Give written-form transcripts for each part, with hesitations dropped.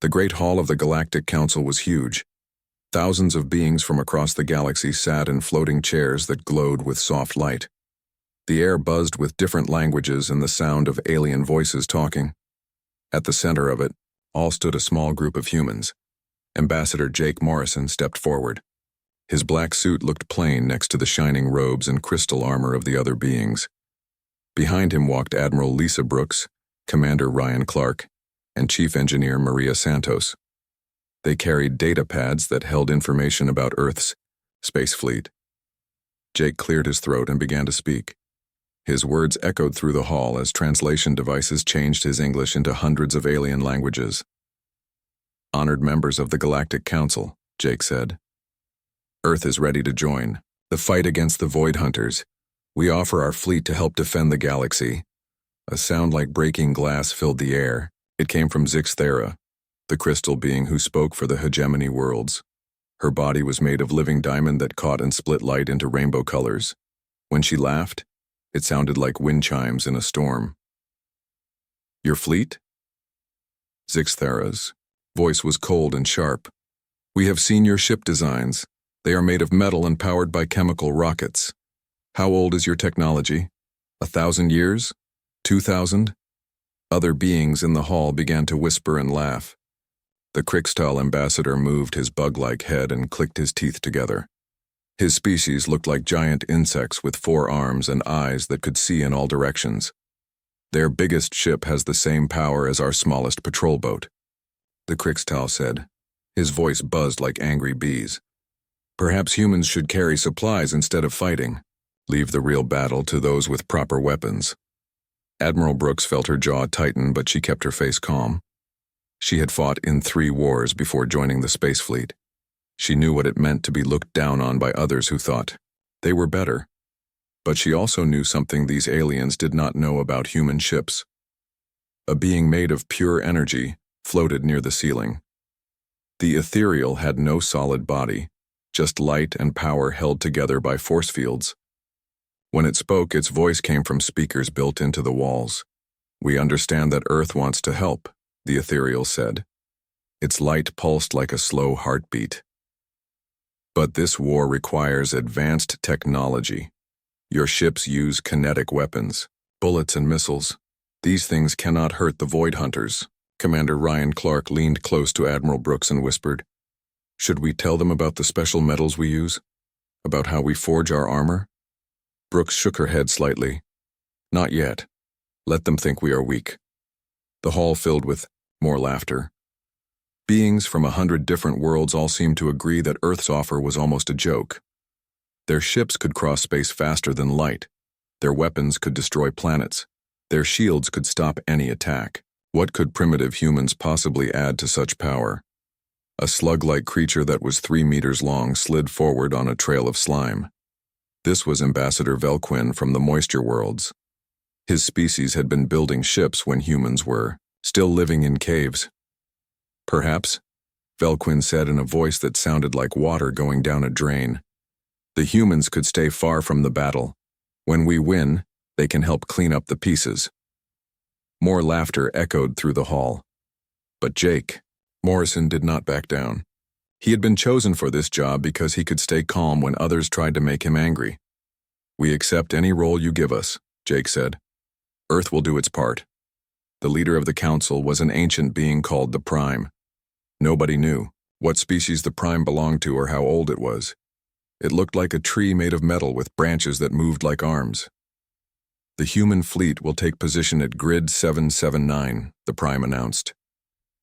The Great Hall of the Galactic Council was huge. Thousands of beings from across the galaxy sat in floating chairs that glowed with soft light. The air buzzed with different languages and the sound of alien voices talking. At the center of it, all stood a small group of humans. Ambassador Jake Morrison stepped forward. His black suit looked plain next to the shining robes and crystal armor of the other beings. Behind him walked Admiral Lisa Brooks, Commander Ryan Clark, and Chief Engineer Maria Santos. They carried data pads that held information about Earth's space fleet. Jake cleared his throat and began to speak. His words echoed through the hall as translation devices changed his English into hundreds of alien languages. "Honored members of the Galactic Council," Jake said. "Earth is ready to join the fight against the Void Hunters. We offer our fleet to help defend the galaxy." A sound like breaking glass filled the air. It came from Zixthera, the crystal being who spoke for the hegemony worlds. Her body was made of living diamond that caught and split light into rainbow colors. When she laughed, it sounded like wind chimes in a storm. "Your fleet?" Zixthera's voice was cold and sharp. "We have seen your ship designs. They are made of metal and powered by chemical rockets. How old is your technology? 1,000 years? 2,000? Other beings in the hall began to whisper and laugh. The Krixtal ambassador moved his bug-like head and clicked his teeth together. His species looked like giant insects with 4 arms and eyes that could see in all directions. "Their biggest ship has the same power as our smallest patrol boat," the Krixtal said. His voice buzzed like angry bees. "Perhaps humans should carry supplies instead of fighting. Leave the real battle to those with proper weapons." Admiral Brooks felt her jaw tighten, but she kept her face calm. She had fought in 3 wars before joining the space fleet. She knew what it meant to be looked down on by others who thought they were better. But she also knew something these aliens did not know about human ships. A being made of pure energy floated near the ceiling. The ethereal had no solid body, just light and power held together by force fields. When it spoke, its voice came from speakers built into the walls. "We understand that Earth wants to help," the ethereal said. Its light pulsed like a slow heartbeat. "But this war requires advanced technology. Your ships use kinetic weapons, bullets and missiles. These things cannot hurt the Void Hunters." Commander Ryan Clark leaned close to Admiral Brooks and whispered, "Should we tell them about the special metals we use? About how we forge our armor?" Brooks shook her head slightly. "Not yet. Let them think we are weak." The hall filled with more laughter. Beings from 100 different worlds all seemed to agree that Earth's offer was almost a joke. Their ships could cross space faster than light. Their weapons could destroy planets. Their shields could stop any attack. What could primitive humans possibly add to such power? A slug-like creature that was 3 meters long slid forward on a trail of slime. This was Ambassador Velquin from the Moisture Worlds. His species had been building ships when humans were still living in caves. "Perhaps," Velquin said in a voice that sounded like water going down a drain. "The humans could stay far from the battle. When we win, they can help clean up the pieces." More laughter echoed through the hall. But Jake Morrison did not back down. He had been chosen for this job because he could stay calm when others tried to make him angry. "We accept any role you give us," Jake said. "Earth will do its part." The leader of the council was an ancient being called the Prime. Nobody knew what species the Prime belonged to or how old it was. It looked like a tree made of metal with branches that moved like arms. "The human fleet will take position at Grid 779, the Prime announced.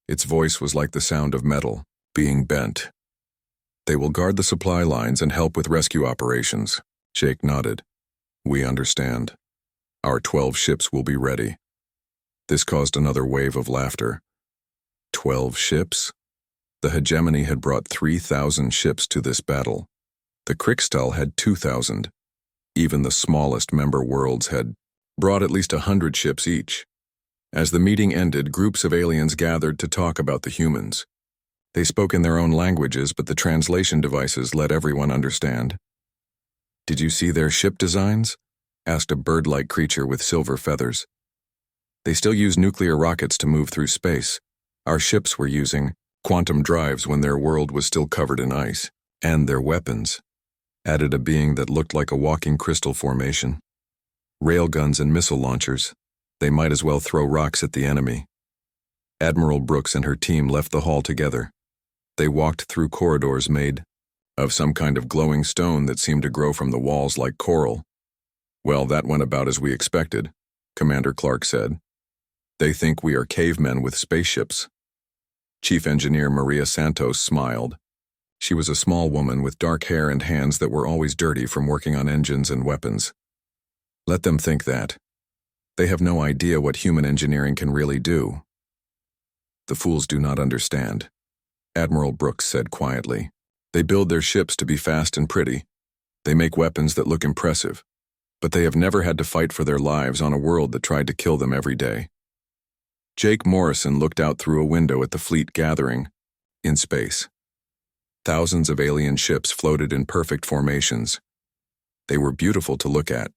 Its voice was like the sound of metal being bent. "They will guard the supply lines and help with rescue operations." Jake nodded. "We understand. Our 12 ships will be ready." This caused another wave of laughter. 12 ships? The hegemony had brought 3,000 ships to this battle. The Krixtal had 2,000. Even the smallest member worlds had brought at least 100 ships each. As the meeting ended, groups of aliens gathered to talk about the humans. They spoke in their own languages, but the translation devices let everyone understand. "Did you see their ship designs?" asked a bird-like creature with silver feathers. "They still use nuclear rockets to move through space," Our ships were using quantum drives when their world was still covered in ice, and their weapons added a being that looked like a walking crystal formation. Railguns and missile launchers. They might as well throw rocks at the enemy. Admiral Brooks and her team left the hall together. They walked through corridors made of some kind of glowing stone that seemed to grow from the walls like coral. Well, that went about as we expected, Commander Clark said. They think we are cavemen with spaceships. Chief Engineer Maria Santos smiled. She was a small woman with dark hair and hands that were always dirty from working on engines and weapons. Let them think that. They have no idea what human engineering can really do. The fools do not understand, Admiral Brooks said quietly. They build their ships to be fast and pretty. They make weapons that look impressive, but they have never had to fight for their lives on a world that tried to kill them every day. Jake Morrison looked out through a window at the fleet gathering in space. Thousands of alien ships floated in perfect formations. They were beautiful to look at.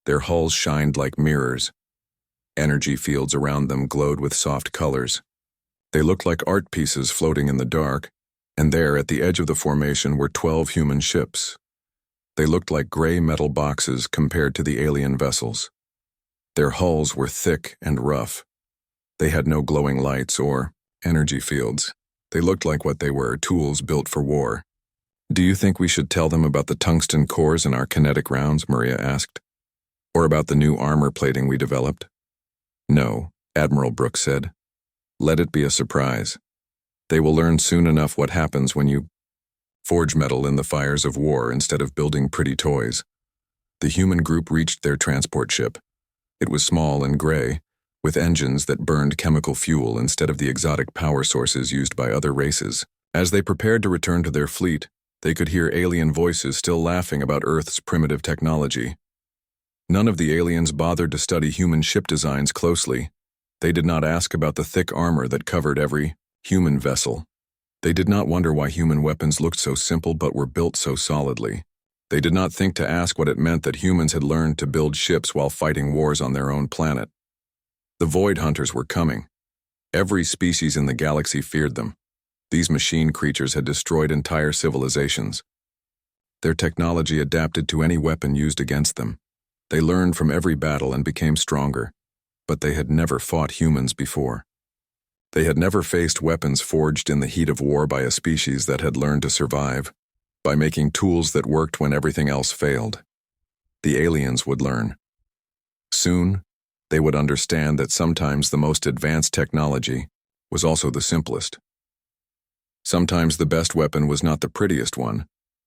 Their hulls shined like mirrors. Energy fields around them glowed with soft colors. They looked like art pieces floating in the dark, and there at the edge of the formation were 12 human ships. They looked like gray metal boxes compared to the alien vessels. Their hulls were thick and rough. They had no glowing lights or energy fields. They looked like what they were, tools built for war. Do you think we should tell them about the tungsten cores in our kinetic rounds? Maria asked. Or about the new armor plating we developed? No, Admiral Brooks said. Let it be a surprise. They will learn soon enough what happens when you forge metal in the fires of war instead of building pretty toys. The human group reached their transport ship. It was small and gray, with engines that burned chemical fuel instead of the exotic power sources used by other races. As they prepared to return to their fleet, they could hear alien voices still laughing about Earth's primitive technology. None of the aliens bothered to study human ship designs closely. They did not ask about the thick armor that covered every human vessel. They did not wonder why human weapons looked so simple but were built so solidly. They did not think to ask what it meant that humans had learned to build ships while fighting wars on their own planet. The Void Hunters were coming. Every species in the galaxy feared them. These machine creatures had destroyed entire civilizations. Their technology adapted to any weapon used against them. They learned from every battle and became stronger, but they had never fought humans before. They had never faced weapons forged in the heat of war by a species that had learned to survive, by making tools that worked when everything else failed. The aliens would learn. Soon, they would understand that sometimes the most advanced technology was also the simplest. Sometimes the best weapon was not the prettiest one,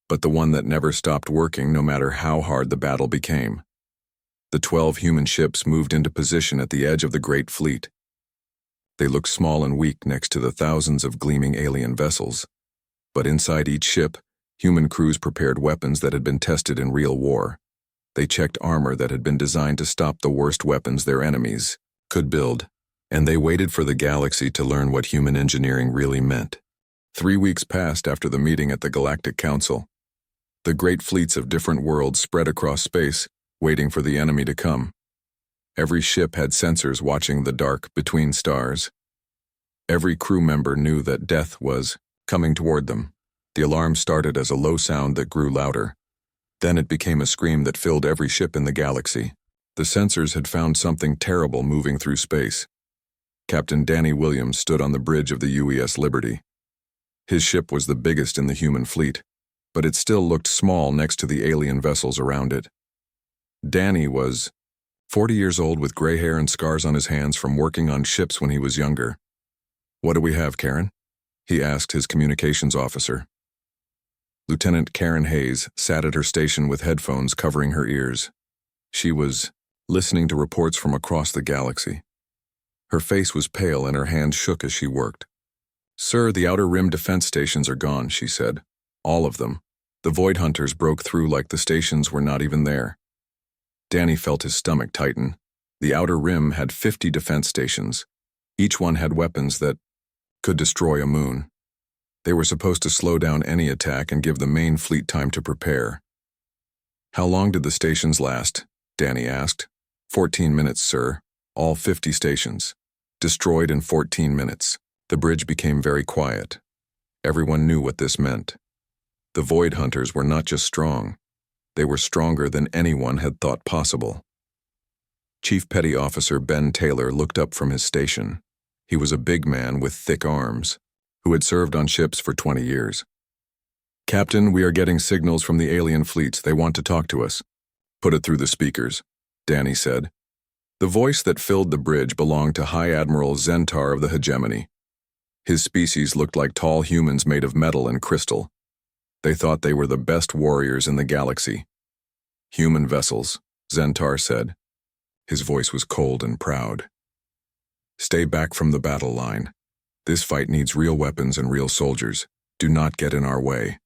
but the one that never stopped working no matter how hard the battle became. The 12 human ships moved into position at the edge of the Great Fleet. They looked small and weak next to the thousands of gleaming alien vessels, but inside each ship, human crews prepared weapons that had been tested in real war. They checked armor that had been designed to stop the worst weapons their enemies could build, and they waited for the galaxy to learn what human engineering really meant. 3 weeks passed after the meeting at the Galactic Council. The great fleets of different worlds spread across space, waiting for the enemy to come. Every ship had sensors watching the dark between stars. Every crew member knew that death was coming toward them. The alarm started as a low sound that grew louder. Then it became a scream that filled every ship in the galaxy. The sensors had found something terrible moving through space. Captain Danny Williams stood on the bridge of the UES Liberty. His ship was the biggest in the human fleet, but it still looked small next to the alien vessels around it. Danny was 40 years old with gray hair and scars on his hands from working on ships when he was younger. "What do we have, Karen?" he asked his communications officer. Lieutenant Karen Hayes sat at her station with headphones covering her ears. She was listening to reports from across the galaxy. Her face was pale and her hands shook as she worked. "Sir, the Outer Rim defense stations are gone," she said. "All of them. The Void Hunters broke through like the stations were not even there." Danny felt his stomach tighten. The Outer Rim had 50 defense stations. Each one had weapons that could destroy a moon. They were supposed to slow down any attack and give the main fleet time to prepare. "How long did the stations last?" Danny asked. 14 minutes, sir. All 50 stations. Destroyed in 14 minutes. The bridge became very quiet. Everyone knew what this meant. The Void Hunters were not just strong, they were stronger than anyone had thought possible. Chief Petty Officer Ben Taylor looked up from his station. He was a big man with thick arms, who had served on ships for 20 years. "Captain, we are getting signals from the alien fleets. They want to talk to us." "Put it through the speakers," Danny said. The voice that filled the bridge belonged to High Admiral Zentar of the Hegemony. His species looked like tall humans made of metal and crystal. They thought they were the best warriors in the galaxy. "Human vessels," Zentar said. His voice was cold and proud. "Stay back from the battle line. This fight needs real weapons and real soldiers. Do not get in our way."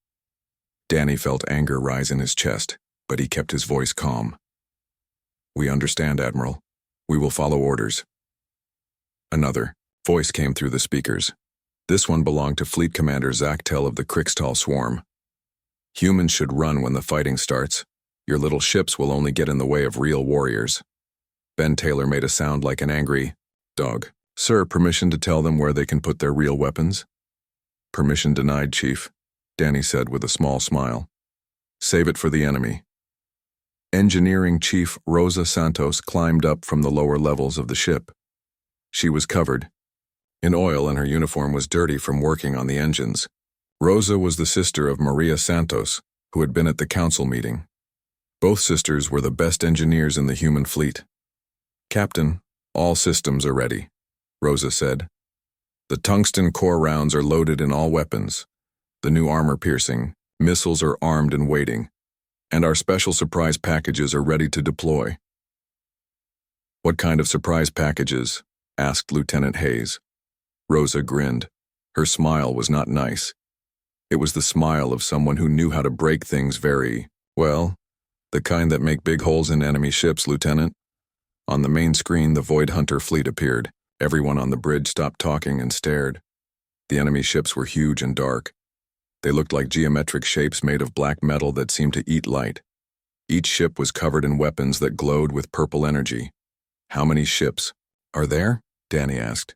Danny felt anger rise in his chest, but he kept his voice calm. "We understand, Admiral. We will follow orders." Another voice came through the speakers. This one belonged to Fleet Commander Zachtel of the Krixtal Swarm. "Humans should run when the fighting starts. Your little ships will only get in the way of real warriors." Ben Taylor made a sound like an angry dog. "Sir, permission to tell them where they can put their real weapons?" "Permission denied, Chief," Danny said with a small smile. "Save it for the enemy." Engineering Chief Rosa Santos climbed up from the lower levels of the ship. She was covered in oil and her uniform was dirty from working on the engines. Rosa was the sister of Maria Santos, who had been at the council meeting. Both sisters were the best engineers in the human fleet. "Captain, all systems are ready," Rosa said. "The tungsten core rounds are loaded in all weapons. The new armor-piercing missiles are armed and waiting, and our special surprise packages are ready to deploy." "What kind of surprise packages?" asked Lieutenant Hayes. Rosa grinned. Her smile was not nice. It was the smile of someone who knew how to break things very well. "The kind that make big holes in enemy ships, Lieutenant." On the main screen, the Void Hunter fleet appeared. Everyone on the bridge stopped talking and stared. The enemy ships were huge and dark. They looked like geometric shapes made of black metal that seemed to eat light. Each ship was covered in weapons that glowed with purple energy. "How many ships are there?" Danny asked.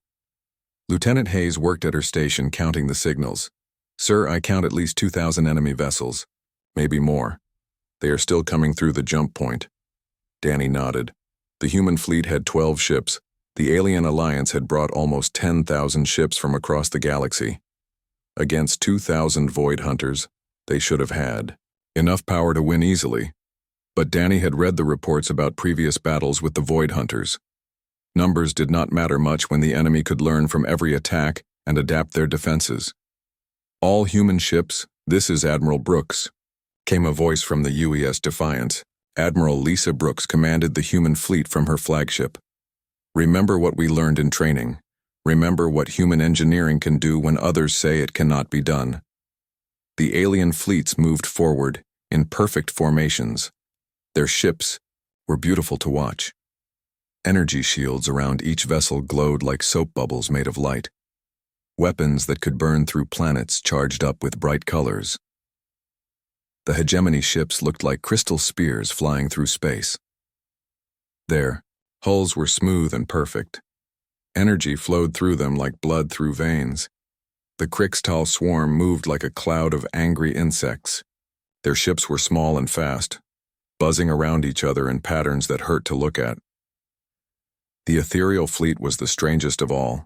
Lieutenant Hayes worked at her station counting the signals. "Sir, I count at least 2,000 enemy vessels. Maybe more. They are still coming through the jump point." Danny nodded. The human fleet had 12 ships. The Alien Alliance had brought almost 10,000 ships from across the galaxy. Against 2,000 Void Hunters, they should have had enough power to win easily. But Danny had read the reports about previous battles with the Void Hunters. Numbers did not matter much when the enemy could learn from every attack and adapt their defenses. "All human ships, this is Admiral Brooks," came a voice from the UES Defiance. Admiral Lisa Brooks commanded the human fleet from her flagship. "Remember what we learned in training. Remember what human engineering can do when others say it cannot be done." The alien fleets moved forward in perfect formations. Their ships were beautiful to watch. Energy shields around each vessel glowed like soap bubbles made of light. Weapons that could burn through planets charged up with bright colors. The Hegemony ships looked like crystal spears flying through space. Their hulls were smooth and perfect. Energy flowed through them like blood through veins. The Krixtal swarm moved like a cloud of angry insects. Their ships were small and fast, buzzing around each other in patterns that hurt to look at. The ethereal fleet was the strangest of all.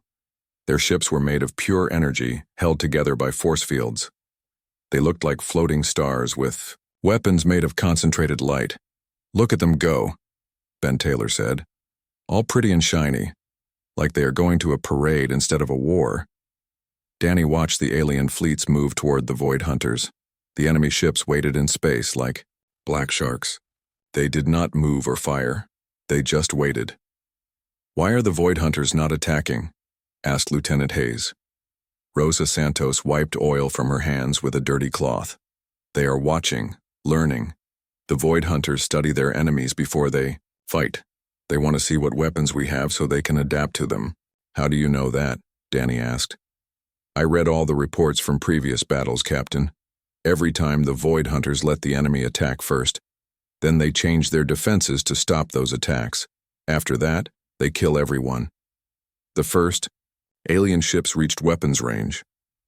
Their ships were made of pure energy, held together by force fields. They looked like floating stars with weapons made of concentrated light. "Look at them go," Ben Taylor said. "All pretty and shiny, like they are going to a parade instead of a war." Danny watched the alien fleets move toward the Void Hunters. The enemy ships waited in space like black sharks. They did not move or fire. They just waited. "Why are the Void Hunters not attacking?" asked Lieutenant Hayes. Rosa Santos wiped oil from her hands with a dirty cloth. "They are watching, learning. The Void Hunters study their enemies before they fight. They want to see what weapons we have so they can adapt to them." "How do you know that?" Danny asked. "I read all the reports from previous battles, Captain. Every time the Void Hunters let the enemy attack first. Then they change their defenses to stop those attacks. After that, they kill everyone. The first Alien ships reached weapons range.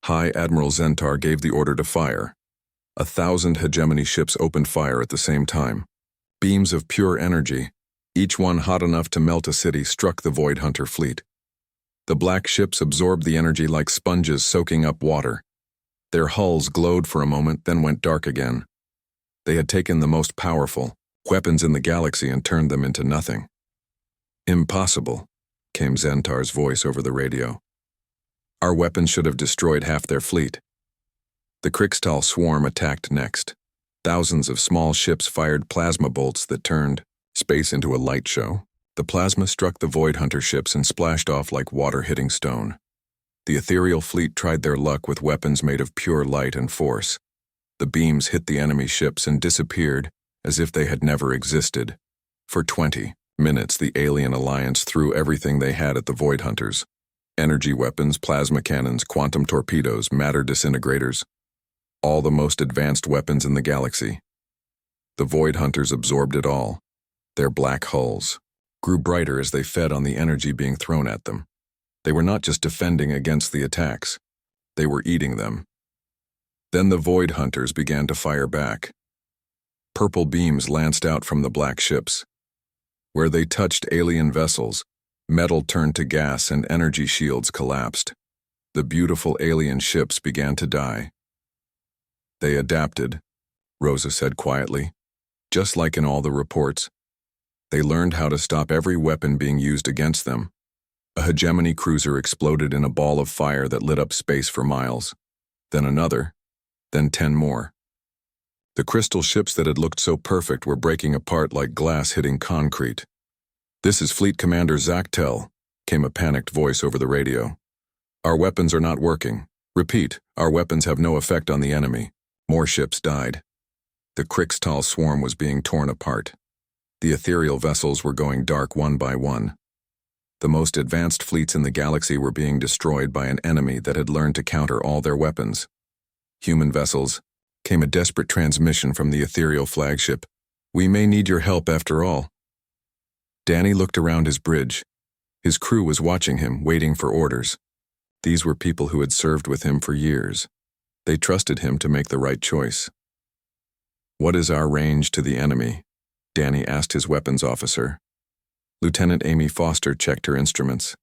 High Admiral Zentar gave the order to fire. 1,000 hegemony ships opened fire at the same time. Beams of pure energy, each one hot enough to melt a city, struck the Void Hunter fleet. The black ships absorbed the energy like sponges soaking up water. Their hulls glowed for a moment, then went dark again. They had taken the most powerful weapons in the galaxy and turned them into nothing. "Impossible," came Zentar's voice over the radio. "Our weapons should have destroyed half their fleet." The Krixtal swarm attacked next. Thousands of small ships fired plasma bolts that turned space into a light show. The plasma struck the Void Hunter ships and splashed off like water hitting stone. The ethereal fleet tried their luck with weapons made of pure light and force. The beams hit the enemy ships and disappeared as if they had never existed. For 20 minutes, the alien alliance threw everything they had at the Void Hunters. Energy weapons, plasma cannons, quantum torpedoes, matter disintegrators. All the most advanced weapons in the galaxy. The Void Hunters absorbed it all. Their black hulls grew brighter as they fed on the energy being thrown at them. They were not just defending against the attacks. They were eating them. Then the Void Hunters began to fire back. Purple beams lanced out from the black ships. Where they touched alien vessels, metal turned to gas and energy shields collapsed. The beautiful alien ships began to die. "They adapted," Rosa said quietly, "just like in all the reports. They learned how to stop every weapon being used against them." A hegemony cruiser exploded in a ball of fire that lit up space for miles. Then another. Then 10 more. The crystal ships that had looked so perfect were breaking apart like glass hitting concrete. "This is Fleet Commander Zachtel," came a panicked voice over the radio. "Our weapons are not working. Repeat, our weapons have no effect on the enemy." More ships died. The Krixtal swarm was being torn apart. The ethereal vessels were going dark one by one. The most advanced fleets in the galaxy were being destroyed by an enemy that had learned to counter all their weapons. "Human vessels," came a desperate transmission from the ethereal flagship. "We may need your help after all." Danny looked around his bridge. His crew was watching him, waiting for orders. These were people who had served with him for years. They trusted him to make the right choice. "What is our range to the enemy?" Danny asked his weapons officer. Lieutenant Amy Foster checked her instruments.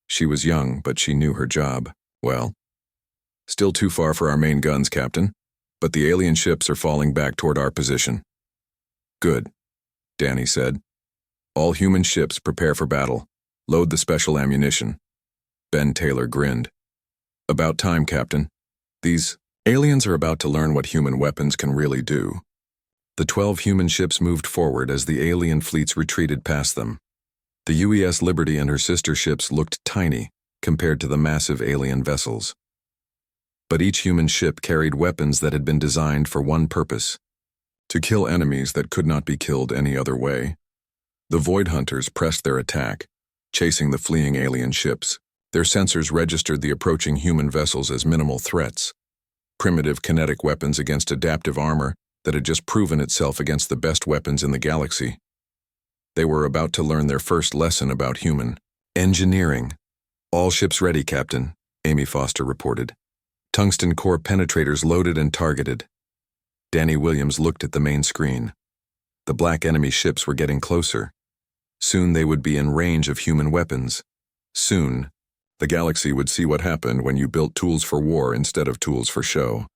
She was young, but she knew her job well. "Still too far for our main guns, Captain, but the alien ships are falling back toward our position." "Good," Danny said. "All human ships prepare for battle. Load the special ammunition." Ben Taylor grinned. "About time, Captain. These aliens are about to learn what human weapons can really do." The 12 human ships moved forward as the alien fleets retreated past them. The UES Liberty and her sister ships looked tiny compared to the massive alien vessels. But each human ship carried weapons that had been designed for one purpose: to kill enemies that could not be killed any other way. The Void Hunters pressed their attack, chasing the fleeing alien ships. Their sensors registered the approaching human vessels as minimal threats. Primitive kinetic weapons against adaptive armor that had just proven itself against the best weapons in the galaxy. They were about to learn their first lesson about human engineering. "All ships ready, Captain," Amy Foster reported. "Tungsten core penetrators loaded and targeted." Danny Williams looked at the main screen. The black enemy ships were getting closer. Soon they would be in range of human weapons. Soon, the galaxy would see what happened when you built tools for war instead of tools for show.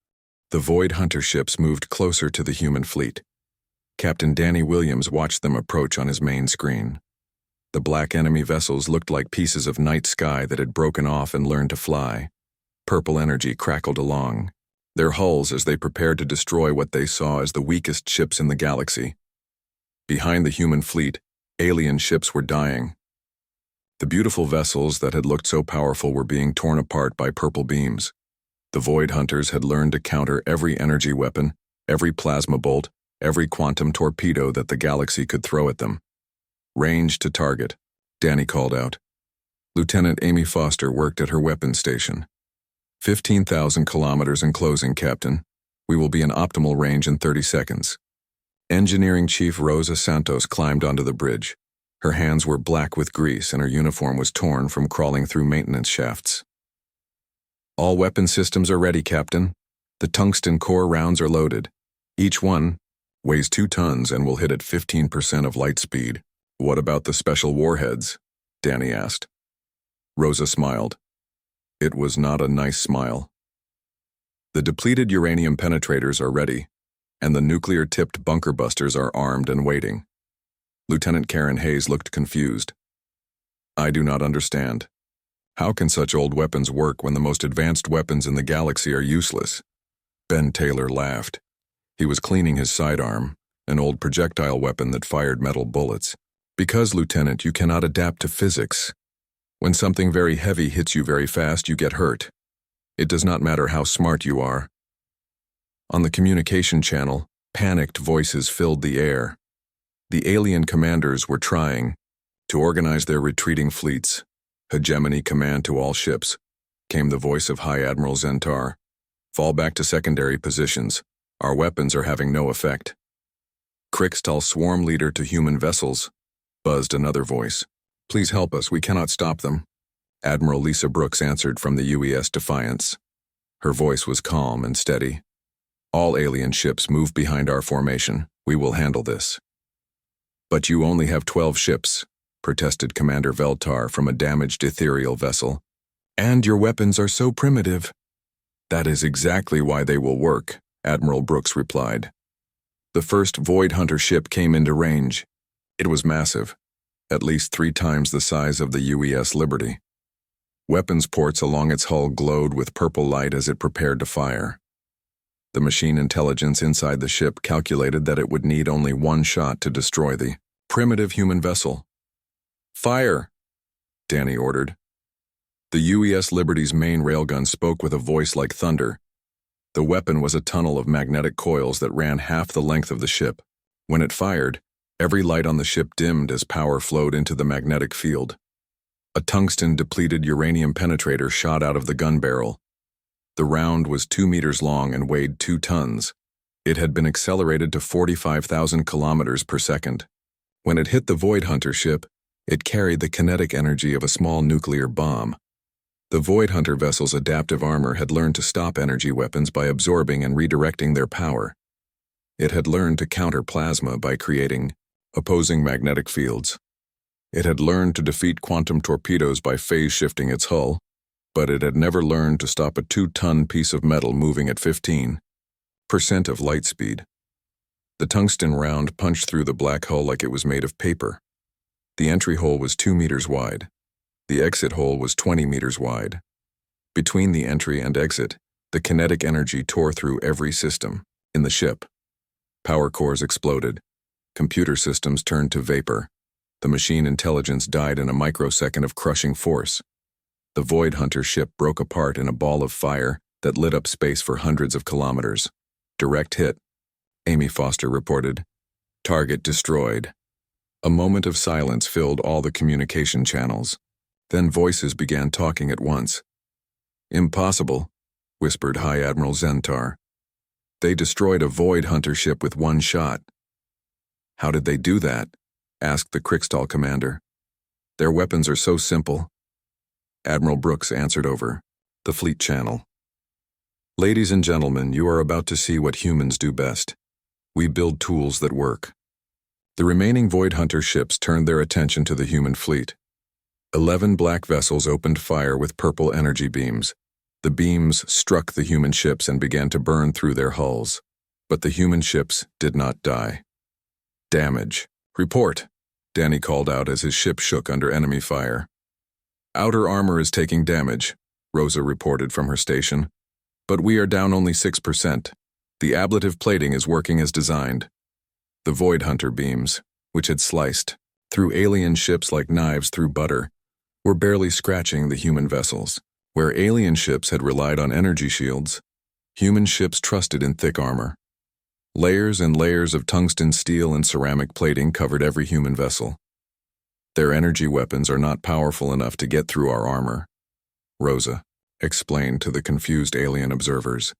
The Void Hunter ships moved closer to the human fleet. Captain Danny Williams watched them approach on his main screen. The black enemy vessels looked like pieces of night sky that had broken off and learned to fly. Purple energy crackled along their hulls as they prepared to destroy what they saw as the weakest ships in the galaxy. Behind the human fleet, alien ships were dying. The beautiful vessels that had looked so powerful were being torn apart by purple beams. The Void Hunters had learned to counter every energy weapon, every plasma bolt, every quantum torpedo that the galaxy could throw at them. "Range to target," Danny called out. Lieutenant Amy Foster worked at her weapons station. 15,000 kilometers in closing, Captain. We will be in optimal range in 30 seconds. Engineering Chief Rosa Santos climbed onto the bridge. Her hands were black with grease and her uniform was torn from crawling through maintenance shafts. "All weapon systems are ready, Captain. The tungsten core rounds are loaded. Each one weighs 2 tons and will hit at 15% of light speed." "What about the special warheads?" Danny asked. Rosa smiled. It was not a nice smile. "The depleted uranium penetrators are ready, and the nuclear-tipped bunker busters are armed and waiting." Lieutenant Karen Hayes looked confused. "I do not understand. How can such old weapons work when the most advanced weapons in the galaxy are useless?" Ben Taylor laughed. He was cleaning his sidearm, an old projectile weapon that fired metal bullets. "Because, Lieutenant, you cannot adapt to physics. When something very heavy hits you very fast, you get hurt. It does not matter how smart you are." On the communication channel, panicked voices filled the air. The alien commanders were trying to organize their retreating fleets. "Hegemony command to all ships," came the voice of High Admiral Zentar. "Fall back to secondary positions. Our weapons are having no effect." "Crixtal swarm leader to human vessels," buzzed another voice. "Please help us, we cannot stop them." Admiral Lisa Brooks answered from the UES Defiance. Her voice was calm and steady. "All alien ships move behind our formation. We will handle this." "But you only have 12 ships," protested Commander Veltar from a damaged ethereal vessel. "And your weapons are so primitive." "That is exactly why they will work," Admiral Brooks replied. The first Void Hunter ship came into range. It was massive, at least 3 times the size of the UES Liberty. Weapons ports along its hull glowed with purple light as it prepared to fire. The machine intelligence inside the ship calculated that it would need only 1 shot to destroy the primitive human vessel. "Fire!" Danny ordered. The UES Liberty's main railgun spoke with a voice like thunder. The weapon was a tunnel of magnetic coils that ran half the length of the ship. When it fired, every light on the ship dimmed as power flowed into the magnetic field. A tungsten-depleted uranium penetrator shot out of the gun barrel. The round was 2 meters long and weighed 2 tons. It had been accelerated to 45,000 kilometers per second. When it hit the Void Hunter ship, it carried the kinetic energy of a small nuclear bomb. The Void Hunter vessel's adaptive armor had learned to stop energy weapons by absorbing and redirecting their power. It had learned to counter plasma by creating opposing magnetic fields. It had learned to defeat quantum torpedoes by phase-shifting its hull, but it had never learned to stop a 2-ton piece of metal moving at 15% of light speed. The tungsten round punched through the black hull like it was made of paper. The entry hole was 2 meters wide. The exit hole was 20 meters wide. Between the entry and exit, the kinetic energy tore through every system in the ship. Power cores exploded. Computer systems turned to vapor. The machine intelligence died in a microsecond of crushing force. The Void Hunter ship broke apart in a ball of fire that lit up space for hundreds of kilometers. "Direct hit," Amy Foster reported. "Target destroyed." A moment of silence filled all the communication channels. Then voices began talking at once. "Impossible," whispered High Admiral Zentar. "They destroyed a Void Hunter ship with 1 shot." "How did they do that?" asked the Crixtal commander. "Their weapons are so simple." Admiral Brooks answered over the fleet channel. "Ladies and gentlemen, you are about to see what humans do best. We build tools that work." The remaining Void Hunter ships turned their attention to the human fleet. 11 black vessels opened fire with purple energy beams. The beams struck the human ships and began to burn through their hulls. But the human ships did not die. "Damage. Report," Danny called out as his ship shook under enemy fire. "Outer armor is taking damage," Rosa reported from her station. "But we are down only 6%. The ablative plating is working as designed." The Void Hunter beams, which had sliced through alien ships like knives through butter, were barely scratching the human vessels. Where alien ships had relied on energy shields, human ships trusted in thick armor. Layers and layers of tungsten steel and ceramic plating covered every human vessel. "Their energy weapons are not powerful enough to get through our armor," Rosa explained to the confused alien observers.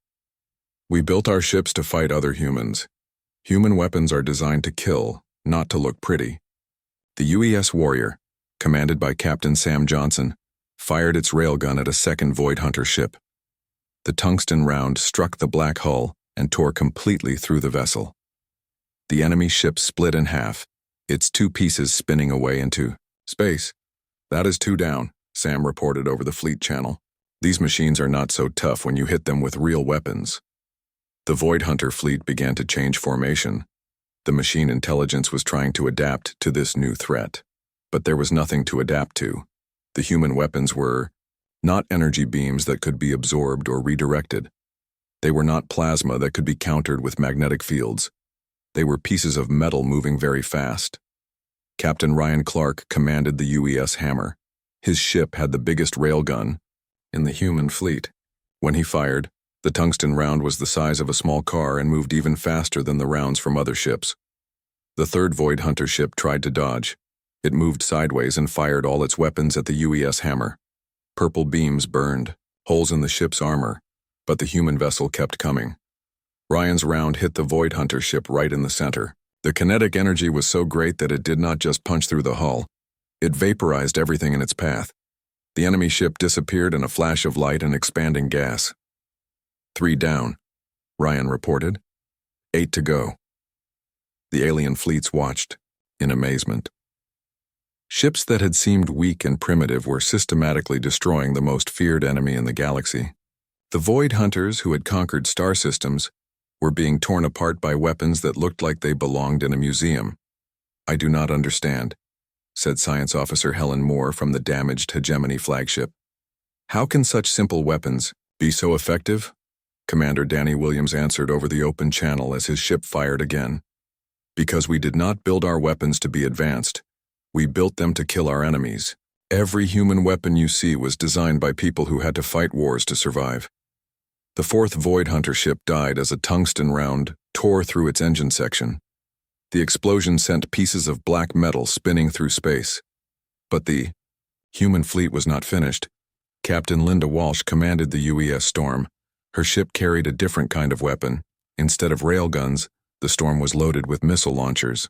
"We built our ships to fight other humans. Human weapons are designed to kill, not to look pretty. The UES Warrior, commanded by Captain Sam Johnson, fired its railgun at a second Void Hunter ship. The tungsten round struck the black hull and tore completely through the vessel. The enemy ship split in half, its two pieces spinning away into space. "That is 2 down," Sam reported over the fleet channel. "These machines are not so tough when you hit them with real weapons." The Void Hunter fleet began to change formation. The machine intelligence was trying to adapt to this new threat. But there was nothing to adapt to. The human weapons were not energy beams that could be absorbed or redirected. They were not plasma that could be countered with magnetic fields. They were pieces of metal moving very fast. Captain Ryan Clark commanded the UES Hammer. His ship had the biggest railgun in the human fleet. When he fired, the tungsten round was the size of a small car and moved even faster than the rounds from other ships. The third Void Hunter ship tried to dodge. It moved sideways and fired all its weapons at the UES Hammer. Purple beams burned holes in the ship's armor, but the human vessel kept coming. Ryan's round hit the Void Hunter ship right in the center. The kinetic energy was so great that it did not just punch through the hull. It vaporized everything in its path. The enemy ship disappeared in a flash of light and expanding gas. 3 down, Ryan reported. 8 to go. The alien fleets watched in amazement. Ships that had seemed weak and primitive were systematically destroying the most feared enemy in the galaxy. The Void Hunters, who had conquered star systems, were being torn apart by weapons that looked like they belonged in a museum. "I do not understand," said Science Officer Helen Moore from the damaged Hegemony flagship. "How can such simple weapons be so effective?" Commander Danny Williams answered over the open channel as his ship fired again. "Because we did not build our weapons to be advanced. We built them to kill our enemies. Every human weapon you see was designed by people who had to fight wars to survive." The fourth Void Hunter ship died as a tungsten round tore through its engine section. The explosion sent pieces of black metal spinning through space. But the human fleet was not finished. Captain Linda Walsh commanded the UES Storm. Her ship carried a different kind of weapon. Instead of railguns, the Storm was loaded with missile launchers.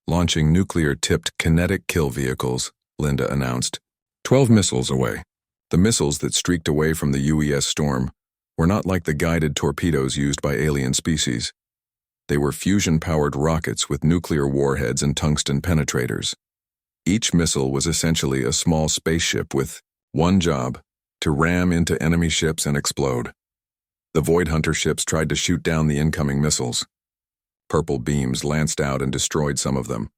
"Launching nuclear-tipped kinetic kill vehicles," Linda announced. 12 missiles away. The missiles that streaked away from the UES Storm were not like the guided torpedoes used by alien species. They were fusion-powered rockets with nuclear warheads and tungsten penetrators. Each missile was essentially a small spaceship with one job: to ram into enemy ships and explode. The Void Hunter ships tried to shoot down the incoming missiles. Purple beams lanced out and destroyed some of them.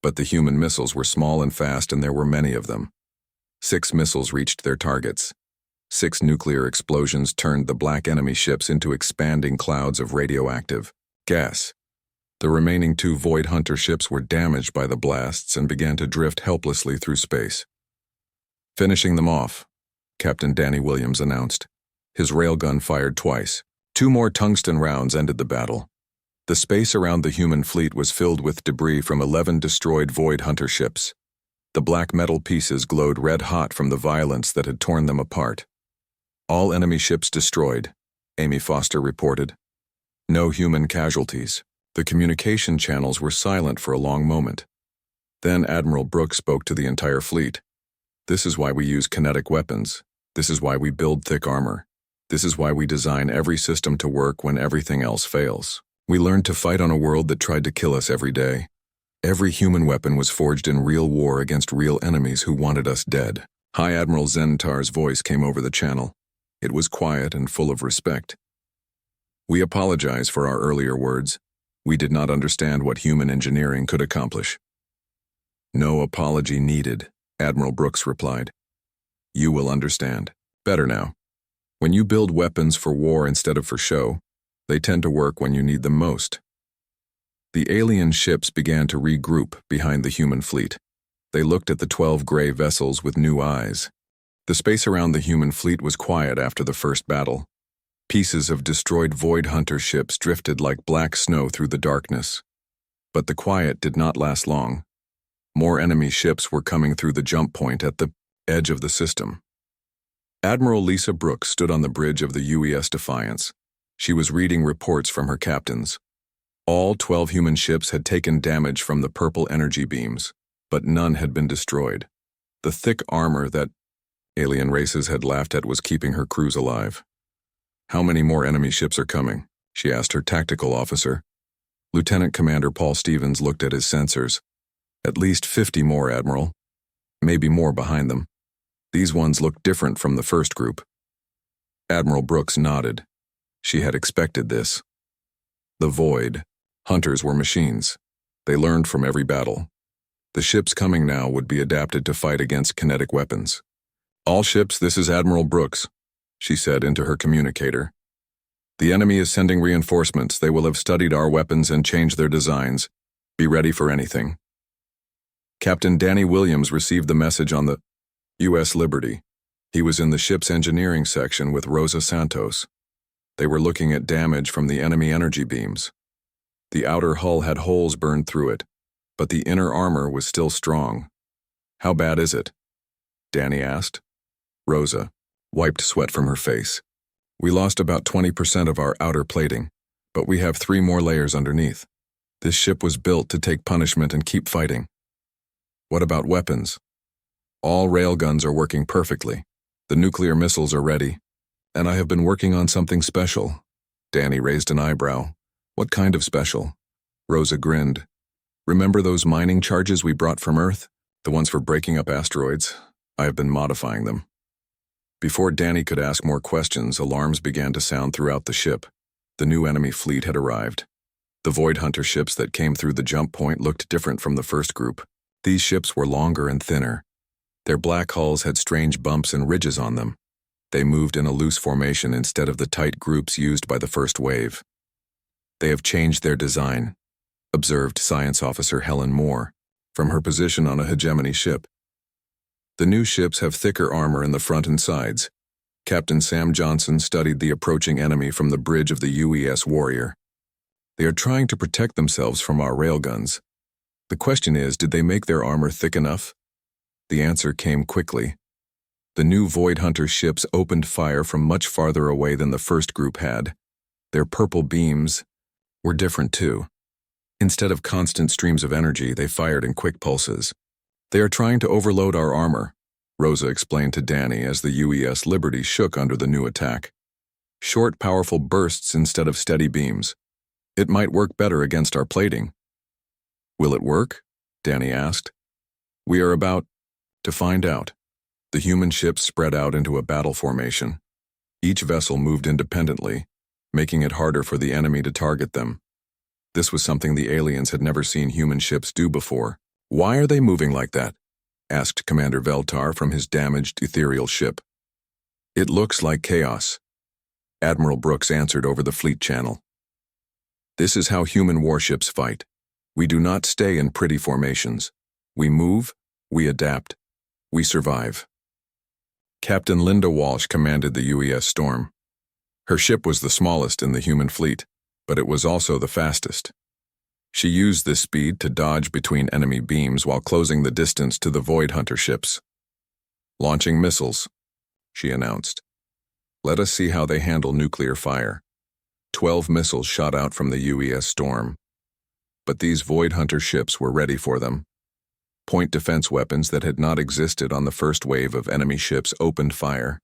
But the human missiles were small and fast, and there were many of them. 6 missiles reached their targets. 6 nuclear explosions turned the black enemy ships into expanding clouds of radioactive gas. The remaining 2 Void Hunter ships were damaged by the blasts and began to drift helplessly through space. "Finishing them off," Captain Danny Williams announced. His railgun fired twice. 2 more tungsten rounds ended the battle. The space around the human fleet was filled with debris from 11 destroyed Void Hunter ships. The black metal pieces glowed red-hot from the violence that had torn them apart. "All enemy ships destroyed," Amy Foster reported. "No human casualties." The communication channels were silent for a long moment. Then Admiral Brooks spoke to the entire fleet. "This is why we use kinetic weapons. This is why we build thick armor. This is why we design every system to work when everything else fails. We learned to fight on a world that tried to kill us every day. Every human weapon was forged in real war against real enemies who wanted us dead." High Admiral Zentar's voice came over the channel. It was quiet and full of respect. "We apologize for our earlier words. We did not understand what human engineering could accomplish." "No apology needed," Admiral Brooks replied. "You will understand better now. When you build weapons for war instead of for show, they tend to work when you need them most." The alien ships began to regroup behind the human fleet. They looked at the 12 gray vessels with new eyes. The space around the human fleet was quiet after the first battle. Pieces of destroyed Void Hunter ships drifted like black snow through the darkness. But the quiet did not last long. More enemy ships were coming through the jump point at the edge of the system. Admiral Lisa Brooks stood on the bridge of the UES Defiance. She was reading reports from her captains. All 12 human ships had taken damage from the purple energy beams, but none had been destroyed. The thick armor that alien races had laughed at was keeping her crews alive. "How many more enemy ships are coming?" she asked her tactical officer. Lieutenant Commander Paul Stevens looked at his sensors. "At least 50 more, Admiral. Maybe more behind them. These ones look different from the first group." Admiral Brooks nodded. She had expected this. The Void Hunters were machines. They learned from every battle. The ships coming now would be adapted to fight against kinetic weapons. "All ships, this is Admiral Brooks," she said into her communicator. "The enemy is sending reinforcements. They will have studied our weapons and changed their designs. Be ready for anything." Captain Danny Williams received the message on the U.S. Liberty. He was in the ship's engineering section with Rosa Santos. They were looking at damage from the enemy energy beams. The outer hull had holes burned through it, but the inner armor was still strong. "How bad is it?" Danny asked. Rosa wiped sweat from her face. "We lost about 20% of our outer plating, but we have 3 more layers underneath. This ship was built to take punishment and keep fighting." "What about weapons?" "All railguns are working perfectly. The nuclear missiles are ready. And I have been working on something special." Danny raised an eyebrow. "What kind of special?" Rosa grinned. "Remember those mining charges we brought from Earth? The ones for breaking up asteroids? I have been modifying them." Before Danny could ask more questions, alarms began to sound throughout the ship. The new enemy fleet had arrived. The Void Hunter ships that came through the jump point looked different from the first group. These ships were longer and thinner. Their black hulls had strange bumps and ridges on them. They moved in a loose formation instead of the tight groups used by the first wave. "They have changed their design," observed Science Officer Helen Moore, from her position on a hegemony ship. "The new ships have thicker armor in the front and sides." Captain Sam Johnson studied the approaching enemy from the bridge of the UES Warrior. "They are trying to protect themselves from our railguns. The question is, did they make their armor thick enough?" The answer came quickly. The new Void Hunter ships opened fire from much farther away than the first group had. Their purple beams were different too. Instead of constant streams of energy, they fired in quick pulses. "They are trying to overload our armor," Rosa explained to Danny as the UES Liberty shook under the new attack. "Short, powerful bursts instead of steady beams. It might work better against our plating." "Will it work?" Danny asked. "We are about to find out." The human ships spread out into a battle formation. Each vessel moved independently, making it harder for the enemy to target them. This was something the aliens had never seen human ships do before. "Why are they moving like that?" asked Commander Veltar from his damaged ethereal ship. "It looks like chaos," Admiral Brooks answered over the fleet channel. "This is how human warships fight. We do not stay in pretty formations. We move, we adapt, we survive." Captain Linda Walsh commanded the UES Storm. Her ship was the smallest in the human fleet, but it was also the fastest. She used this speed to dodge between enemy beams while closing the distance to the Void Hunter ships. "Launching missiles," she announced. "Let us see how they handle nuclear fire." 12 missiles shot out from the UES Storm. But these Void Hunter ships were ready for them. Point defense weapons that had not existed on the first wave of enemy ships opened fire.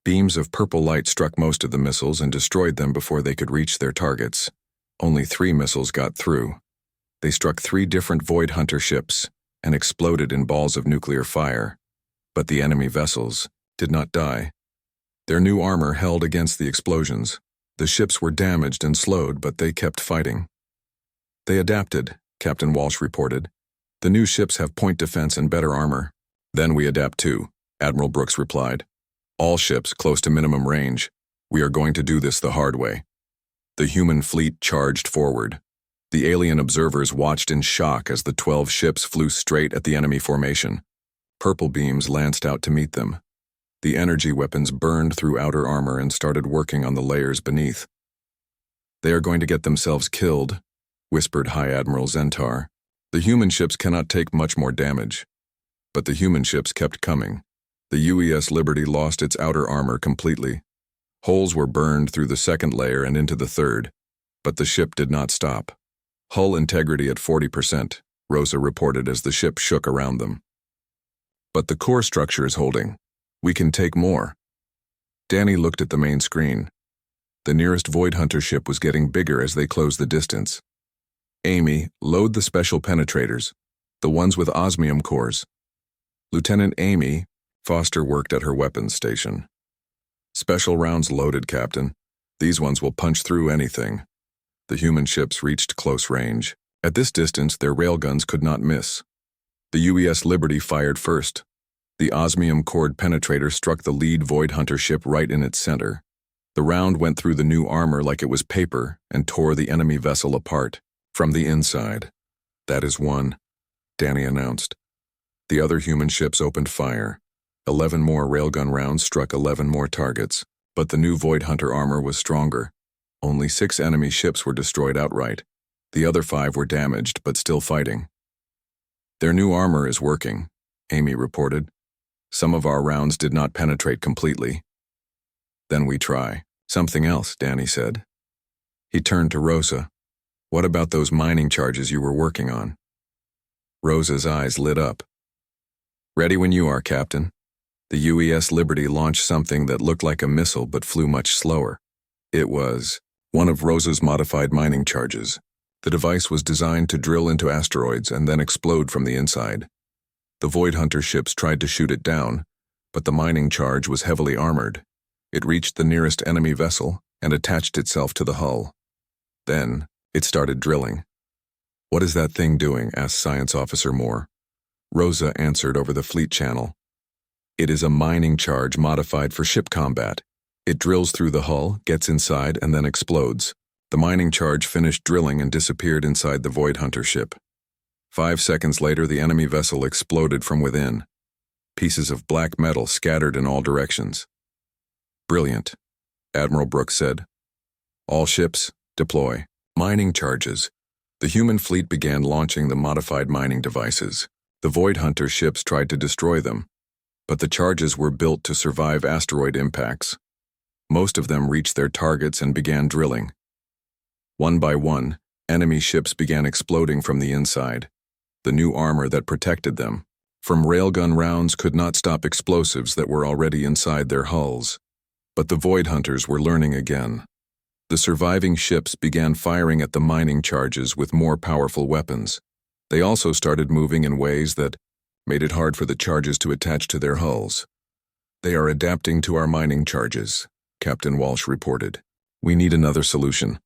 Beams of purple light struck most of the missiles and destroyed them before they could reach their targets. Only 3 missiles got through. They struck 3 different Void Hunter ships and exploded in balls of nuclear fire. But the enemy vessels did not die. Their new armor held against the explosions. The ships were damaged and slowed, but they kept fighting. "They adapted," Captain Walsh reported. "The new ships have point defense and better armor." "Then we adapt too," Admiral Brooks replied. "All ships close to minimum range. We are going to do this the hard way." The human fleet charged forward. The alien observers watched in shock as the 12 ships flew straight at the enemy formation. Purple beams lanced out to meet them. The energy weapons burned through outer armor and started working on the layers beneath. "They are going to get themselves killed," whispered High Admiral Zentar. "The human ships cannot take much more damage." But the human ships kept coming. The UES Liberty lost its outer armor completely. Holes were burned through the second layer and into the third, But the ship did not stop. Hull integrity at 40%, Rosa reported as the ship shook around them. But the core structure is holding. We can take more. Danny looked at the main screen. The nearest Void Hunter ship was getting bigger as they closed the distance. Amy, load the special penetrators, the ones with osmium cores. Lieutenant Amy, Foster worked at her weapons station. Special rounds loaded, Captain. These ones will punch through anything. The human ships reached close range. At this distance, their railguns could not miss. The UES Liberty fired first. The osmium-cored penetrator struck the lead Void Hunter ship right in its center. The round went through the new armor like it was paper and tore the enemy vessel apart from the inside. That is one, Danny announced. The other human ships opened fire. 11 more railgun rounds struck 11 more targets, but the new Void Hunter armor was stronger. Only 6 enemy ships were destroyed outright. The other 5 were damaged, but still fighting. Their new armor is working, Amy reported. Some of our rounds did not penetrate completely. Then we try. Something else, Danny said. He turned to Rosa. What about those mining charges you were working on? Rosa's eyes lit up. Ready when you are, Captain. The UES Liberty launched something that looked like a missile but flew much slower. It was one of Rosa's modified mining charges. The device was designed to drill into asteroids and then explode from the inside. The Void Hunter ships tried to shoot it down, but the mining charge was heavily armored. It reached the nearest enemy vessel and attached itself to the hull. Then, it started drilling. What is that thing doing? Asked Science Officer Moore. Rosa answered over the fleet channel. It is a mining charge modified for ship combat. It drills through the hull, gets inside, and then explodes. The mining charge finished drilling and disappeared inside the Void Hunter ship. 5 seconds later, the enemy vessel exploded from within. Pieces of black metal scattered in all directions. Brilliant, Admiral Brooks said. All ships, deploy. Mining charges. The human fleet began launching the modified mining devices. The Void Hunter ships tried to destroy them, but the charges were built to survive asteroid impacts. Most of them reached their targets and began drilling. One by one, enemy ships began exploding from the inside. The new armor that protected them from railgun rounds could not stop explosives that were already inside their hulls. But the Void Hunters were learning again. The surviving ships began firing at the mining charges with more powerful weapons. They also started moving in ways that made it hard for the charges to attach to their hulls. They are adapting to our mining charges, Captain Walsh reported. We need another solution.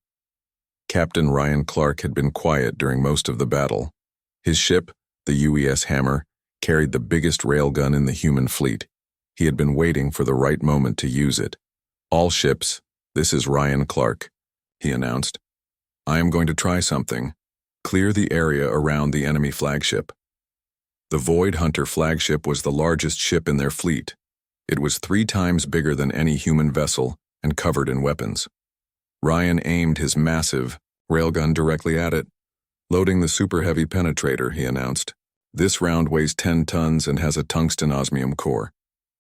Captain Ryan Clark had been quiet during most of the battle. His ship, the UES Hammer, carried the biggest railgun in the human fleet. He had been waiting for the right moment to use it. All ships, this is Ryan Clark, he announced. I am going to try something. Clear the area around the enemy flagship. The Void Hunter flagship was the largest ship in their fleet. It was 3 times bigger than any human vessel and covered in weapons. Ryan aimed his massive railgun directly at it. Loading the super heavy penetrator, he announced. This round weighs 10 tons and has a tungsten osmium core.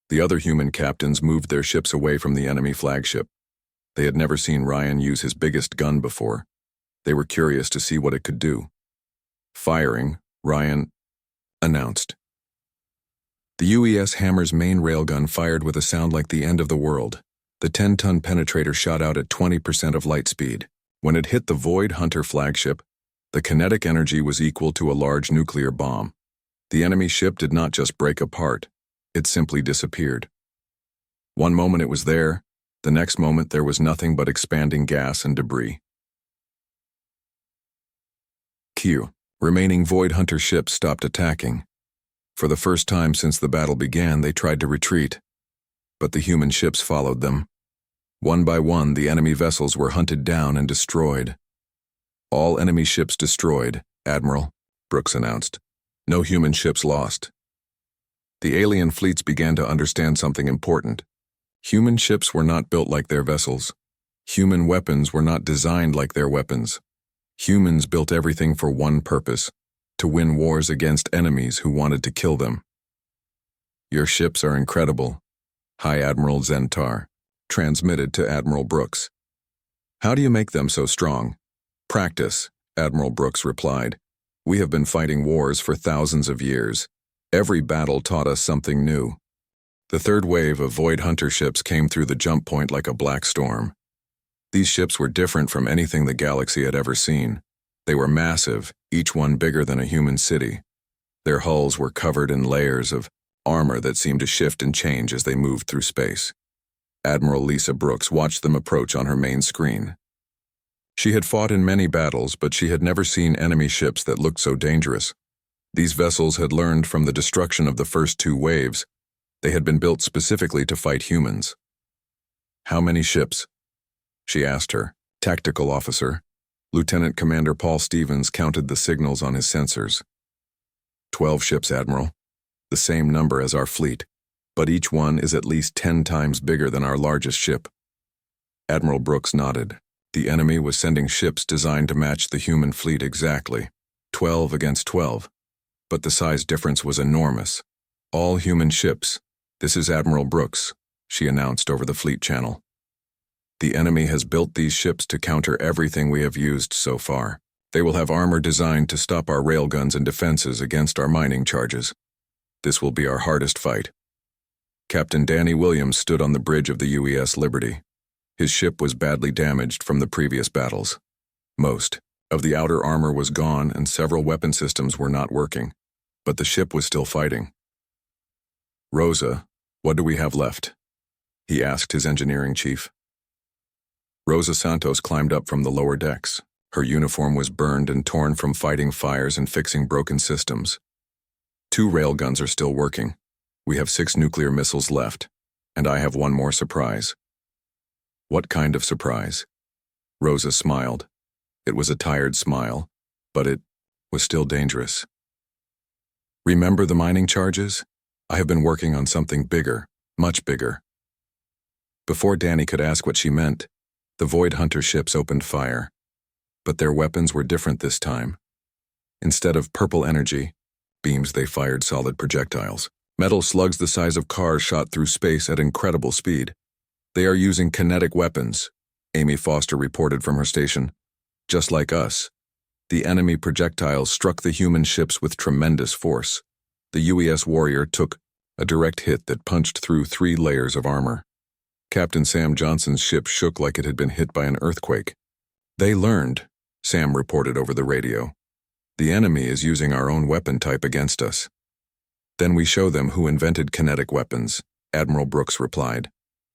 The other human captains moved their ships away from the enemy flagship. They had never seen Ryan use his biggest gun before. They were curious to see what it could do. Firing, Ryan announced. The UES Hammer's main railgun fired with a sound like the end of the world. The 10-ton penetrator shot out at 20% of light speed. When it hit the Void Hunter flagship, the kinetic energy was equal to a large nuclear bomb. The enemy ship did not just break apart, it simply disappeared. One moment it was there, the next moment there was nothing but expanding gas and debris. Q. Remaining Void Hunter ships stopped attacking. For the first time since the battle began, they tried to retreat, but the human ships followed them. One by one, the enemy vessels were hunted down and destroyed. All enemy ships destroyed, Admiral, Brooks announced. No human ships lost. The alien fleets began to understand something important. Human ships were not built like their vessels. Human weapons were not designed like their weapons. Humans built everything for one purpose: to win wars against enemies who wanted to kill them. Your ships are incredible, High Admiral Zentar transmitted to Admiral Brooks. How do you make them so strong? Practice, Admiral Brooks replied. We have been fighting wars for thousands of years. Every battle taught us something new. The third wave of Void Hunter ships came through the jump point like a black storm. These ships were different from anything the galaxy had ever seen. They were massive, each one bigger than a human city. Their hulls were covered in layers of armor that seemed to shift and change as they moved through space. Admiral Lisa Brooks watched them approach on her main screen. She had fought in many battles, but she had never seen enemy ships that looked so dangerous. These vessels had learned from the destruction of the first two waves. They had been built specifically to fight humans. How many ships? She asked her. Tactical officer. Lieutenant Commander Paul Stevens counted the signals on his sensors. 12 ships, Admiral. The same number as our fleet, but each one is at least 10 times bigger than our largest ship. Admiral Brooks nodded. The enemy was sending ships designed to match the human fleet exactly. 12 against 12. But the size difference was enormous. All human ships. This is Admiral Brooks, she announced over the fleet channel. The enemy has built these ships to counter everything we have used so far. They will have armor designed to stop our railguns and defenses against our mining charges. This will be our hardest fight. Captain Danny Williams stood on the bridge of the UES Liberty. His ship was badly damaged from the previous battles. Most of the outer armor was gone and several weapon systems were not working, but the ship was still fighting. Rosa, what do we have left? He asked his engineering chief. Rosa Santos climbed up from the lower decks. Her uniform was burned and torn from fighting fires and fixing broken systems. 2 railguns are still working. We have 6 nuclear missiles left, and I have one more surprise. What kind of surprise? Rosa smiled. It was a tired smile, but it was still dangerous. Remember the mining charges? I have been working on something bigger, much bigger. Before Danny could ask what she meant, the Void Hunter ships opened fire. But their weapons were different this time. Instead of purple energy beams, they fired solid projectiles. Metal slugs the size of cars shot through space at incredible speed. They are using kinetic weapons, Amy Foster reported from her station. Just like us, the enemy projectiles struck the human ships with tremendous force. The UES Warrior took a direct hit that punched through 3 layers of armor. Captain Sam Johnson's ship shook like it had been hit by an earthquake. They learned, Sam reported over the radio. The enemy is using our own weapon type against us. Then we show them who invented kinetic weapons, Admiral Brooks replied.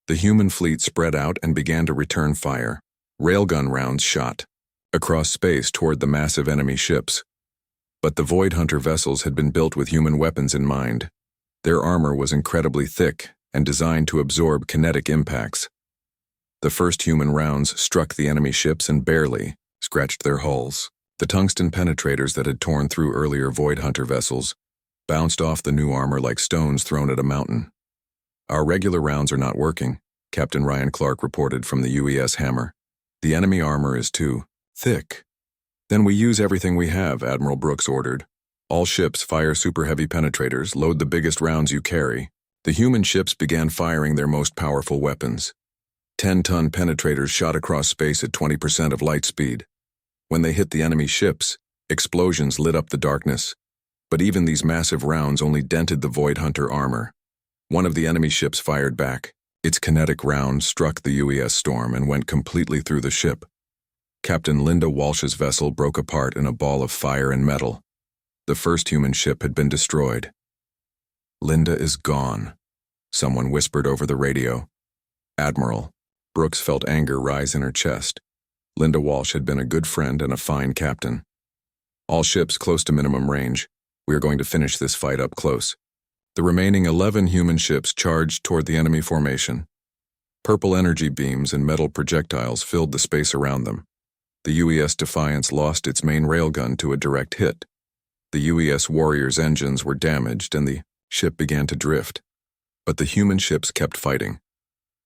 The human fleet spread out and began to return fire. Railgun rounds shot across space toward the massive enemy ships. But the Void Hunter vessels had been built with human weapons in mind. Their armor was incredibly thick and designed to absorb kinetic impacts. The first human rounds struck the enemy ships and barely scratched their hulls. The tungsten penetrators that had torn through earlier Void Hunter vessels bounced off the new armor like stones thrown at a mountain. Our regular rounds are not working, Captain Ryan Clark reported from the UES Hammer. The enemy armor is too thick. Then we use everything we have, Admiral Brooks ordered. All ships fire super heavy penetrators, load the biggest rounds you carry. The human ships began firing their most powerful weapons. 10-ton penetrators shot across space at 20% of light speed. When they hit the enemy ships, explosions lit up the darkness. But even these massive rounds only dented the Void Hunter armor. One of the enemy ships fired back. Its kinetic round struck the UES Storm and went completely through the ship. Captain Linda Walsh's vessel broke apart in a ball of fire and metal. The first human ship had been destroyed. Linda is gone, someone whispered over the radio. Admiral. Brooks felt anger rise in her chest. Linda Walsh had been a good friend and a fine captain. All ships close to minimum range. We are going to finish this fight up close. The remaining 11 human ships charged toward the enemy formation. Purple energy beams and metal projectiles filled the space around them. The UES Defiance lost its main railgun to a direct hit. The UES Warrior's engines were damaged and the ship began to drift. But the human ships kept fighting.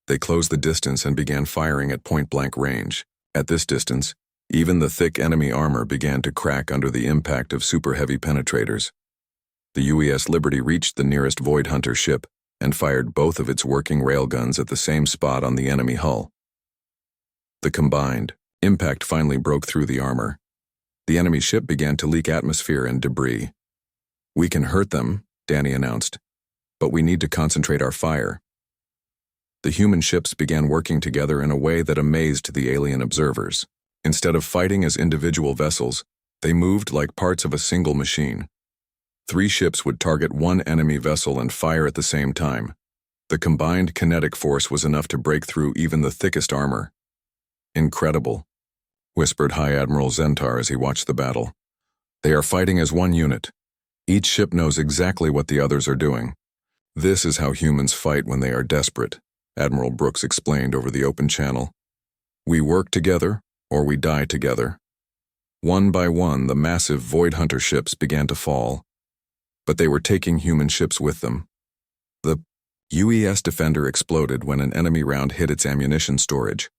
They closed the distance and began firing at point-blank range. At this distance, even the thick enemy armor began to crack under the impact of super-heavy penetrators. The UES Liberty reached the nearest Void Hunter ship and fired both of its working railguns at the same spot on the enemy hull. The combined Impact finally broke through the armor. The enemy ship began to leak atmosphere and debris. "We can hurt them," Danny announced, "but we need to concentrate our fire." The human ships began working together in a way that amazed the alien observers. Instead of fighting as individual vessels, they moved like parts of a single machine. 3 ships would target one enemy vessel and fire at the same time. The combined kinetic force was enough to break through even the thickest armor. "Incredible," whispered High Admiral Zentar as he watched the battle. "They are fighting as one unit. Each ship knows exactly what the others are doing. This is how humans fight when they are desperate," Admiral Brooks explained over the open channel. "We work together, or we die together." One by one, the massive Void Hunter ships began to fall, but they were taking human ships with them. The UES Defender exploded when an enemy round hit its ammunition storage.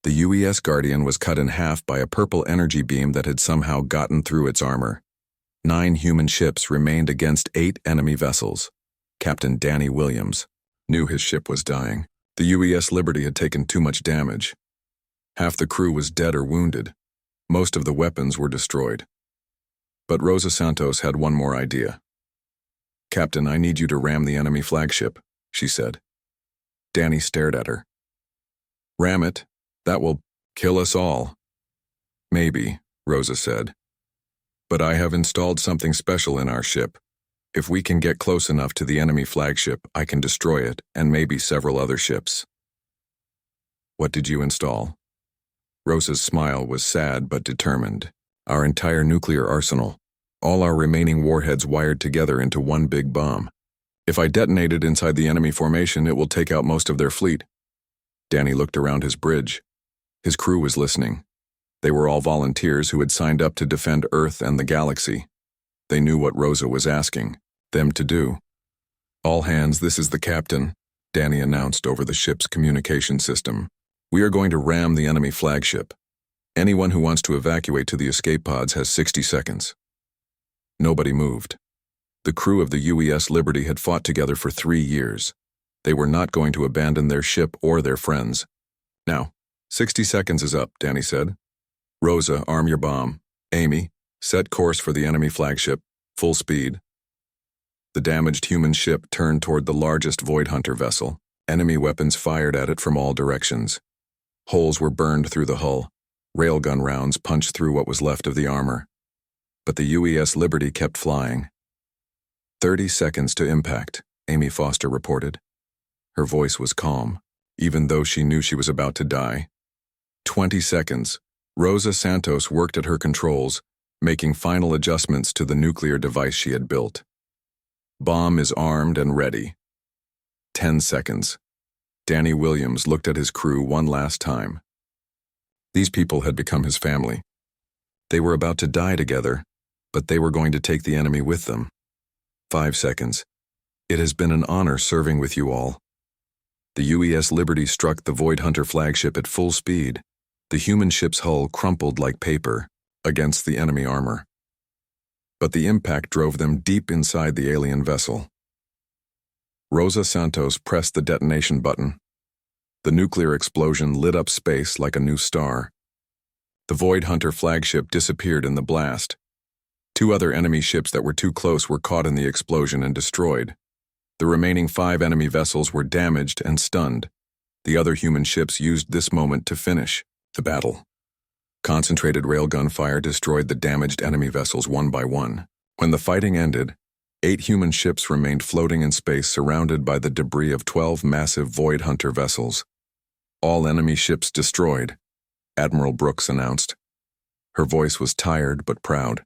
The UES Guardian was cut in half by a purple energy beam that had somehow gotten through its armor. 9 human ships remained against 8 enemy vessels. Captain Danny Williams knew his ship was dying. The UES Liberty had taken too much damage. Half the crew was dead or wounded. Most of the weapons were destroyed. But Rosa Santos had one more idea. "Captain, I need you to ram the enemy flagship," she said. Danny stared at her. "Ram it? That will kill us all." "Maybe," Rosa said. "But I have installed something special in our ship. If we can get close enough to the enemy flagship, I can destroy it and maybe several other ships." "What did you install?" Rosa's smile was sad but determined. "Our entire nuclear arsenal. All our remaining warheads wired together into one big bomb. If I detonate it inside the enemy formation, it will take out most of their fleet." Danny looked around his bridge. His crew was listening. They were all volunteers who had signed up to defend Earth and the galaxy. They knew what Rosa was asking them to do. "All hands, this is the captain," Danny announced over the ship's communication system. "We are going to ram the enemy flagship. Anyone who wants to evacuate to the escape pods has 60 seconds. Nobody moved. The crew of the UES Liberty had fought together for 3 years. They were not going to abandon their ship or their friends. "Now, 60 seconds is up," Danny said. "Rosa, arm your bomb. Amy, set course for the enemy flagship, full speed." The damaged human ship turned toward the largest Void Hunter vessel. Enemy weapons fired at it from all directions. Holes were burned through the hull. Railgun rounds punched through what was left of the armor. But the UES Liberty kept flying. 30 seconds to impact, Amy Foster reported. Her voice was calm, even though she knew she was about to die. 20 seconds. Rosa Santos worked at her controls, making final adjustments to the nuclear device she had built. Bomb is armed and ready. 10 seconds. Danny Williams looked at his crew one last time. These people had become his family. They were about to die together, but they were going to take the enemy with them. 5 seconds. It has been an honor serving with you all. The UES Liberty struck the Void Hunter flagship at full speed. The human ship's hull crumpled like paper against the enemy armor. But the impact drove them deep inside the alien vessel. Rosa Santos pressed the detonation button. The nuclear explosion lit up space like a new star. The Void Hunter flagship disappeared in the blast. 2 other enemy ships that were too close were caught in the explosion and destroyed. The remaining 5 enemy vessels were damaged and stunned. The other human ships used this moment to finish the battle. Concentrated railgun fire destroyed the damaged enemy vessels one by one. When the fighting ended, 8 human ships remained floating in space surrounded by the debris of 12 massive Void Hunter vessels. All enemy ships destroyed, Admiral Brooks announced. Her voice was tired but proud.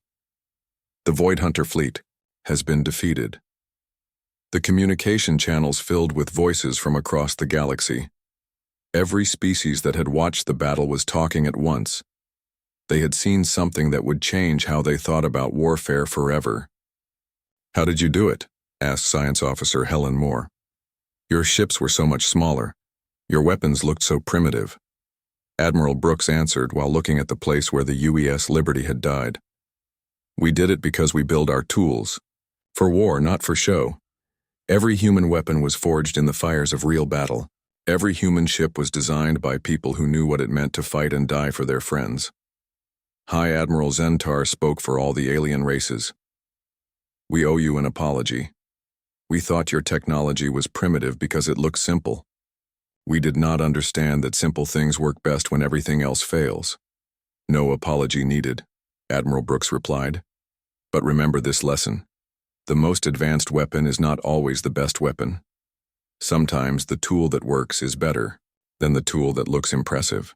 The Void Hunter fleet has been defeated. The communication channels filled with voices from across the galaxy. Every species that had watched the battle was talking at once. They had seen something that would change how they thought about warfare forever. "How did you do it?" asked Science Officer Helen Moore. "Your ships were so much smaller. Your weapons looked so primitive." Admiral Brooks answered while looking at the place where the UES Liberty had died. "We did it because we build our tools. For war, not for show. Every human weapon was forged in the fires of real battle. Every human ship was designed by people who knew what it meant to fight and die for their friends. High Admiral Zentar spoke for all the alien races. We owe you an apology. We thought your technology was primitive because it looked simple. We did not understand that simple things work best when everything else fails. No apology needed, Admiral Brooks replied. But remember this lesson. The most advanced weapon is not always the best weapon. Sometimes the tool that works is better than the tool that looks impressive.